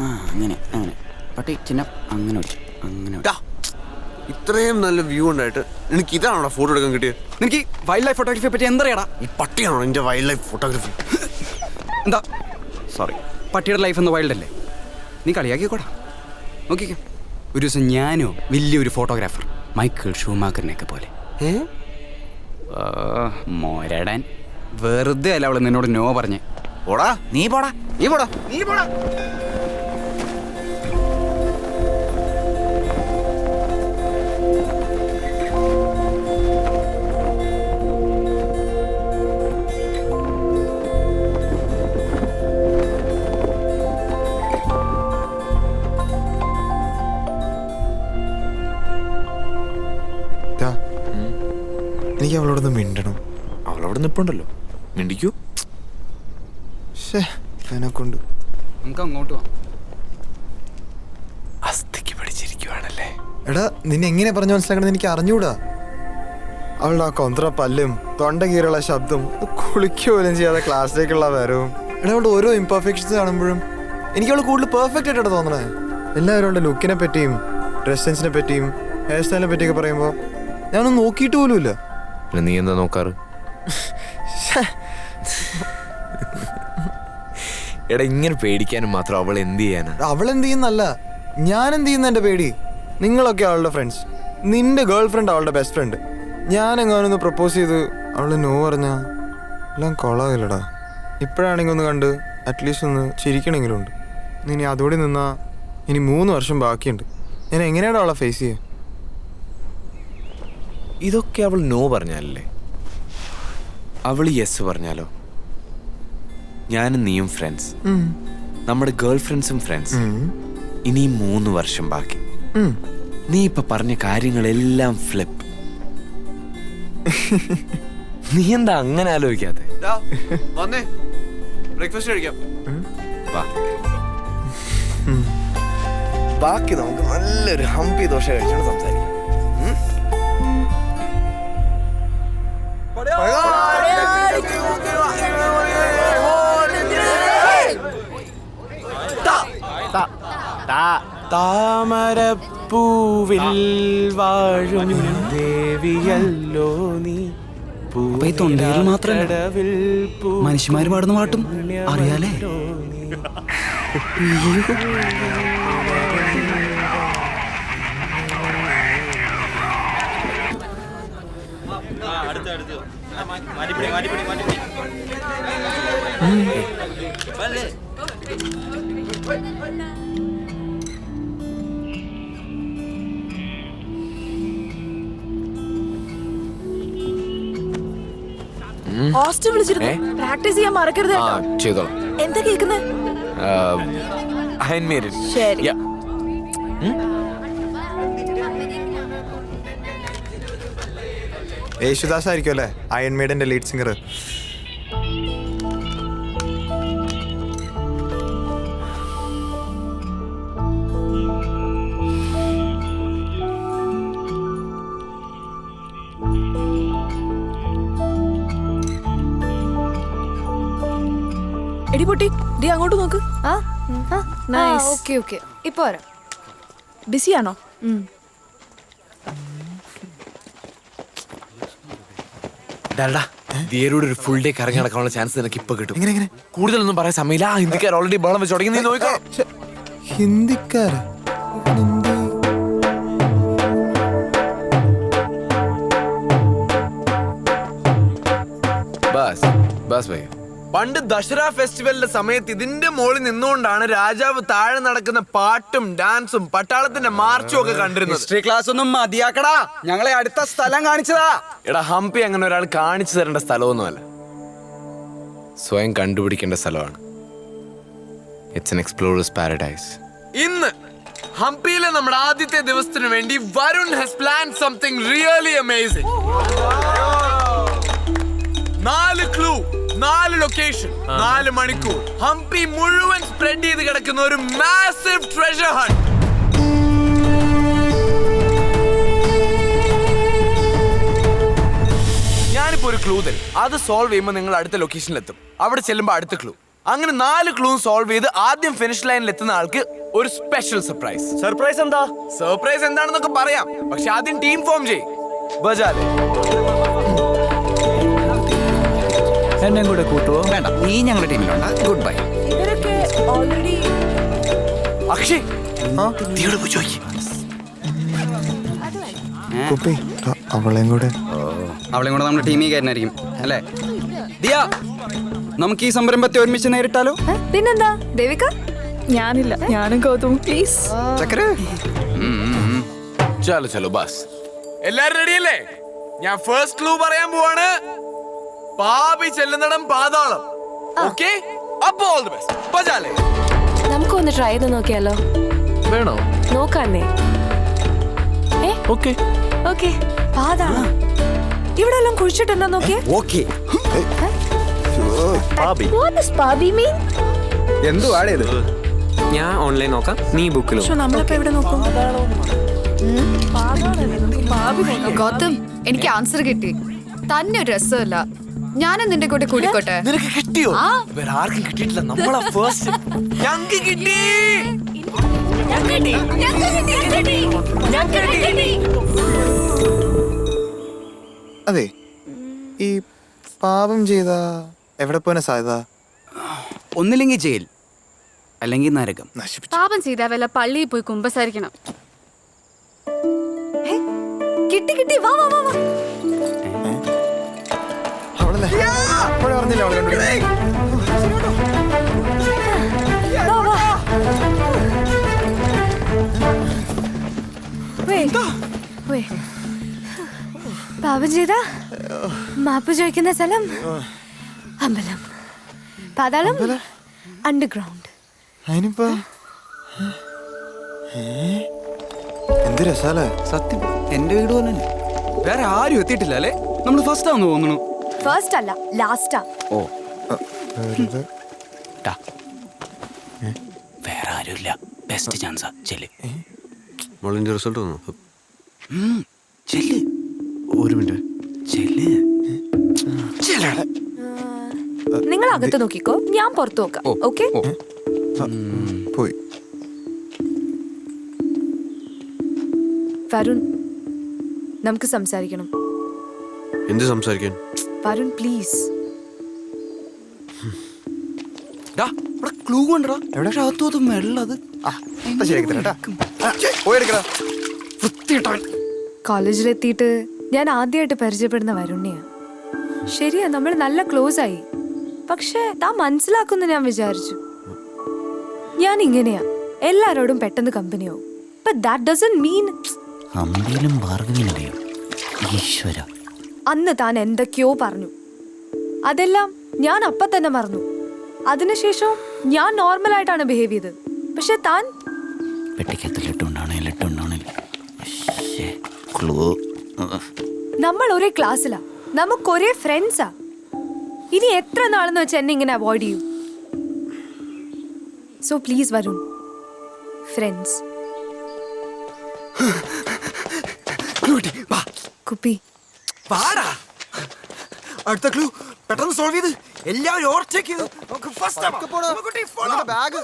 ആ അങ്ങനെ അങ്ങനെ പട്ടി ചിന്ന അങ്ങനെ വെച്ചു അങ്ങനെ ഇത്രയും നല്ല വ്യൂ ഉണ്ടായിട്ട് എനിക്ക് ഇതാണോ ഫോട്ടോ എടുക്കാൻ കിട്ടിയത്? എനിക്ക് വൈൽഡ് ലൈഫ് ഫോട്ടോഗ്രാഫിയെ പറ്റി എന്തറിയാടാ? ഈ പട്ടിയാണോ എൻ്റെ വൈൽഡ് ലൈഫ് ഫോട്ടോഗ്രാഫി? എന്താ സോറി, പട്ടിയുടെ ലൈഫ് എന്ന് വൈൽഡ് അല്ലേ? നീ കളിയാക്കിക്കോടാ. നോക്കിക്കോ, ഒരു ദിവസം ഞാനോ വലിയൊരു ഫോട്ടോഗ്രാഫർ മൈക്കിൾ ഷൂമാക്കറിനെയൊക്കെ പോലെ മോരടാൻ വെറുതെ അല്ല അവള് നിന്നോട് നോ പറഞ്ഞേ. പോടാ നീ പോടാ നീ പോടാ നീ പോടാ. എനിക്ക് അവളോടൊന്ന് മിണ്ടണം. അവളവിടെ നിൽപ്പുണ്ടല്ലോ, മിണ്ടിക്കൂ. എന്നെക്കൊണ്ട് നമുക്ക് അങ്ങോട്ട് പോവാം. അസ്ഥിക്ക് പിടിച്ചിരിക്കുവാണല്ലേ. എടാ നിന്നെ എങ്ങനെ പറഞ്ഞു മനസ്സിലാക്കണമെന്ന് എനിക്ക് അറിഞ്ഞൂടാ. അവളുടെ ആ കൊന്ത്ര പല്ലും തൊണ്ട കീറുള്ള ശബ്ദം കുളിക്കുക പോലും ചെയ്യാതെ ക്ലാസ്സിലേക്കുള്ള വരവും. എടാ അവളുടെ ഓരോ ഇംപെർഫെക്ഷൻസ് കാണുമ്പോഴും എനിക്ക് അവൾ കൂടുതൽ പെർഫെക്റ്റ് ആയിട്ടാണ് തോന്നണേ. എല്ലാവരും അവളുടെ ലുക്കിനെ പറ്റിയും ഡ്രസ് സെൻസിനെ പറ്റിയും ഹെയർ സ്റ്റൈലിനെ പറ്റിയൊക്കെ പറയുമ്പോൾ ഞാനൊന്നും നോക്കിയിട്ട് പോലുമില്ല. നീ എന്താ നോക്കാറ്? എടാ ഇങ്ങനെ പേടിക്കാനും മാത്രം അവൾ എന്ത് ചെയ്യാനാ? അവൾ എന്ത് ചെയ്യുന്നല്ല, ഞാൻ എന്ത് ചെയ്യുന്ന എൻ്റെ പേടി. നിങ്ങളൊക്കെ അവളുടെ ഫ്രണ്ട്സ്, നിന്റെ ഗേൾ ഫ്രണ്ട് അവളുടെ ബെസ്റ്റ് ഫ്രണ്ട്. ഞാൻ എങ്ങാനൊന്ന് പ്രപ്പോസ് ചെയ്ത് അവൾ നോ പറഞ്ഞാ എല്ലാം കൊള്ളാകില്ലടാ. ഇപ്പോഴാണെങ്കിൽ ഒന്ന് കണ്ട് അറ്റ്ലീസ്റ്റ് ഒന്ന് ചിരിക്കണമെങ്കിലും ഉണ്ട്. ഇനി അതോടെ നിന്നാ ഇനി 3 വർഷം ബാക്കിയുണ്ട്. ഞാൻ എങ്ങനെയാണ് അവളെ ഫേസ് ചെയ്യുക? ഇതൊക്കെ അവൾ നോ പറഞ്ഞാലല്ലേ? അവൾ യെസ് പറഞ്ഞാലോ? ഞാനും നീയും ഫ്രണ്ട്സ്, നമ്മുടെ ഗേൾ ഫ്രണ്ട്സും ഫ്രണ്ട്സ്. ഇനി 3 വർഷം ബാക്കി. നീ ഇപ്പൊ പറഞ്ഞ കാര്യങ്ങളെല്ലാം ഫ്ലിപ്പ്. നീ എന്താ അങ്ങനെ ആലോചിക്കാതെ? ബ്രേക്ക്ഫാസ്റ്റ് കഴിക്കാം. ബാക്കി നമുക്ക് നല്ലൊരു ഹംപി ദോശ കഴിച്ചാണ് സംസാരിക്കാം. താമരപ്പൂവിൽ വാഴും ദേവിയല്ലോ നീ. ഈ തൊണ്ടയിൽ മാത്രമല്ല മനുഷ്യന്മാര് പാടുന്ന പാട്ടും അറിയാലേ? ഹോസ്റ്റൽ വിളിച്ചിരുന്നു, പ്രാക്ടീസ് ചെയ്യാൻ മറക്കരുത്. ചെയ്തോളാം. എന്താ കേൾക്കുന്നത്? ശരി. യേശുദാസ് ആയിരിക്കും അല്ലേ അയൺ മേഡന്റെ ലീഡ് സിംഗർ? എടി പൊട്ടി, ദേ അങ്ങോട്ട് നോക്ക്. ഓക്കെ ഓക്കെ, ഇപ്പൊ വരാം. ബിസിയാണോ? ദിയരോട് ഒരു ഫുൾ ഡേ കറങ്ങി നടക്കാനുള്ള ചാൻസ് നിനക്ക് ഇപ്പൊ കിട്ടും. കൂടുതലൊന്നും പറയാൻ സമയമില്ല. ഹിന്ദിക്കാർ ഓൾറെഡി ബഹളം വെച്ച് തുടങ്ങി. നീ നോക്കാം. ഹിന്ദിക്കാർ പണ്ട് ദസറ ഫെസ്റ്റിവലിന്റെ സമയത്ത് ഇതിന്റെ മുകളിൽ നിന്നുകൊണ്ടാണ് രാജാവ് താഴെ നടക്കുന്ന പാട്ടും ഡാൻസും പട്ടാളത്തിന്റെ മാർച്ചും ഒക്കെ കണ്ടിരുന്നത്. ഹിസ്റ്ററി ക്ലാസ് ഒന്നും മതിയാക്കടാ, ഞങ്ങളെ അടുത്ത സ്ഥലം കാണിച്ചതാ. എടാ ഹംപി അങ്ങനെ ഒരാൾ കാണിച്ചു തരേണ്ട സ്ഥലമൊന്നുമല്ല, സ്വയം കണ്ടുപിടിക്കേണ്ട സ്ഥലമാണ്. It's an explorers paradise. ഇന്ന് ഹംപിയിലെ നമ്മുടെ ആദ്യത്തെ ദിവസത്തിന് വേണ്ടി Varun has planned something really amazing. 4 clue, 4 location, 4 മണിക്കൂർ, ഹംപി മുഴുവൻ സ്പ്രെഡ് ചെയ്ത് കിടക്കുന്ന ഒരു മാസിവ് ട്രെഷർ ഹണ്ട്. ഞാനിപ്പോ ഒരു ക്ലൂ തരും, അത് സോൾവ് ചെയ്യുമ്പോൾ നിങ്ങൾ അടുത്ത ലൊക്കേഷനിലെത്തും. അവിടെ ചെല്ലുമ്പോൾ അടുത്ത ക്ലൂ, അങ്ങനെ 4 ക്ലൂ സോൾവ് ചെയ്ത് ആദ്യം ഫിനിഷ് ലൈനിൽ എത്തുന്ന ആൾക്ക് ഒരു സ്പെഷ്യൽ സർപ്രൈസ്. സർപ്രൈസ് എന്താ? സർപ്രൈസ് എന്താണെന്നൊക്കെ പറയാം, പക്ഷെ ആദ്യം ടീം ഫോം ചെയ്. ബജാലെ എന്നെ കൂടെ കൂട്ടുവോ? വേണ്ട, നീ ഞങ്ങളുടെ ടീമിലുണ്ട്. Good bye. ഇവരൊക്കെ ഓൾറെഡി അക്ഷയ് കുപ്പി അവളെയും കൂടെ. അവളെയും കൂടെ നമ്മുടെ ടീമിൽ കയറിനായിരിക്കും അല്ലേ? ദിയ, നമുക്ക് ഈ സംരംഭത്തെ ഒരുമിച്ച് നേരിട്ടാലോ? പിന്നെന്താ ദേവിക? ഞാനില്ല, ഞാനും ഗൗതം പ്ലീസ്. ചക്കര ചലോ ചലോ ബസ്. എല്ലാരും റെഡിയല്ലേ? ഞാൻ ഫസ്റ്റ് ക്ലൂ പറയാൻ പോവാണ്. പാപി ചെല്ലുന്നിടം പാതാളം. ഓക്കേ, അപ്പോൾ ഓൾ ദി ബെസ്റ്റ്. ബജാലെ. നമുക്കൊന്ന് ട്രൈ ചെയ്ത് നോക്കിയാലോ? വേണോ? നോക്കാന്നേ. ഓക്കെ. ഓക്കെ, പാതാണ്. ഇവിടെ എല്ലാം കുഴിച്ചിട്ടുണ്ടോ നോക്കിയേ. ഓക്കെ. പാബി. What does Bobby mean? എന്തുവാടേ ഇത്? ഞാൻ ഓൺലൈൻ നോക്കാം, നീ ബുക്കിലോ. പക്ഷെ നമ്മളിപ്പോ എവിടെ നോക്കും? പാതാളല്ലേ, നമുക്ക് ബാബി നോക്കാം. ഗൗതം, എനിക്ക് ആൻസർ കിട്ടി. തന്നെ ഒരു രസമല്ല. ഞാനും നിന്റെ കൂടെ കൂടിക്കോട്ടെ. നിനക്ക് കിട്ടിയോ? ആ. വേറെ ആർക്കും കിട്ടിയിട്ടില്ല, നമ്മളാ ഫസ്റ്റ്. ഞങ്ങൾക്ക് കിട്ടി. അതെ, ഈ പാപം ചെയ്ത എവിടെ പോനെ സാധ്യത? ഒന്നില്ലെങ്കിൽ ജയിൽ, അല്ലെങ്കിൽ നരകം. നശിപ്പിച്ചു. പാപം ചെയ്താൽ വല്ല പള്ളിയിൽ പോയി കുമ്പസാരിക്കണം. കിട്ടി കിട്ടി, വാ വാ വാ വാ. അവളല്ലേ അപ്പോഴേ പറഞ്ഞില്ല അവളെ കണ്ടുപിടിക്കാൻ. വാ, വാ. Wait. Wait. പാപം ചെയ്ത മാപ്പ് ചോദിക്കുന്ന സ്ഥലം അമ്പലം, പാതാളം, അണ്ടർഗ്രൗണ്ട്. അതിനിപ്പോ എന്ത് രസാലേ. സത്യം, എന്റെ വീട് പോലെ തന്നെ. വേറെ ആരും എത്തിയിട്ടില്ല അല്ലേ? നമ്മൾ ഫസ്റ്റ് ആണെന്ന് തോന്നുന്നു. ഫസ്റ്റ് അല്ല, ലാസ്റ്റാ. ഓ, വെറുതെ. ടാ. വേറെ ആരുമില്ല, ബെസ്റ്റ് ചാൻസാ. ചെല്ല് മോളിന്റെ റിസൾട്ട് വന്നു. ചെല്ല്. ഒരു മിനിറ്റ്. ചെല്ല്. ചെല്ലടാ. നിങ്ങൾ അകത്ത് നോക്കിക്കോ, ഞാൻ പുറത്ത് നോക്കാം. ഓ, ഓക്കെ? ഓ. പോയി. വരുൺ, നമുക്ക് സംസാരിക്കണം. എന്ത് സംസാരിക്കാൻ? വരുൺ പ്ലീസ്. ടാ, ഇവിടെ ക്ലൂ കൊണ്ടടാ. എവിടെ? പക്ഷെ അകത്തോതും വെള്ളത്. ഇപ്പൊ ശരിയാക്കി തരാം ട്ടാ. പോയി എടുക്കടാ. വൃത്തിയിട്ടവൻ. കോളേജിലെത്തിയിട്ട് ഞാൻ ആദ്യമായിട്ട് പരിചയപ്പെടുന്ന വരുണിയാ. ശരിയാ, നമ്മൾ നല്ല ക്ലോസ് ആയി. പക്ഷെ താൻ മനസ്സിലാക്കുമെന്ന് ഞാൻ വിചാരിച്ചു. ഞാൻ ഇങ്ങനെയാ, എല്ലാരോടും പെട്ടെന്ന് കമ്പനിയാവും. But that doesn't mean അമ്പയിലും ഭാർഗവിനറിയോ? ഈശ്വര. അന്ന് താൻ എന്തൊക്കെയോ പറഞ്ഞു, അതെല്ലാം ഞാൻ അപ്പ തന്നെ മറന്നു. അതിനുശേഷം ഞാൻ നോർമലായിട്ടാണ് ബിഹേവ് ചെയ്തത്. പക്ഷെ താൻ പെട്ടിക്കകത്ത് ലിട്ടുണ്ടാണേ. ക്ലൂ. നമ്മൾ ഒരേ ക്ലാസ്സിലാ, നമുക്ക് ഒരേ ഫ്രണ്ട്സാ. ഇനി എത്ര നാളെന്ന് വെച്ച് എന്നെ ഇങ്ങനെ അവോയ്ഡ് ചെയ്യൂ? So please Varun, friends. കുപ്പി, പാടാ. അടുത്ത ക്ലൂ പെട്ടെന്ന് സോൾവ് ചെയ്ത് എല്ലാവരും ഓവർടേക്ക് ചെയ്ത് നമുക്ക് ഫസ്റ്റ് ബാഗ്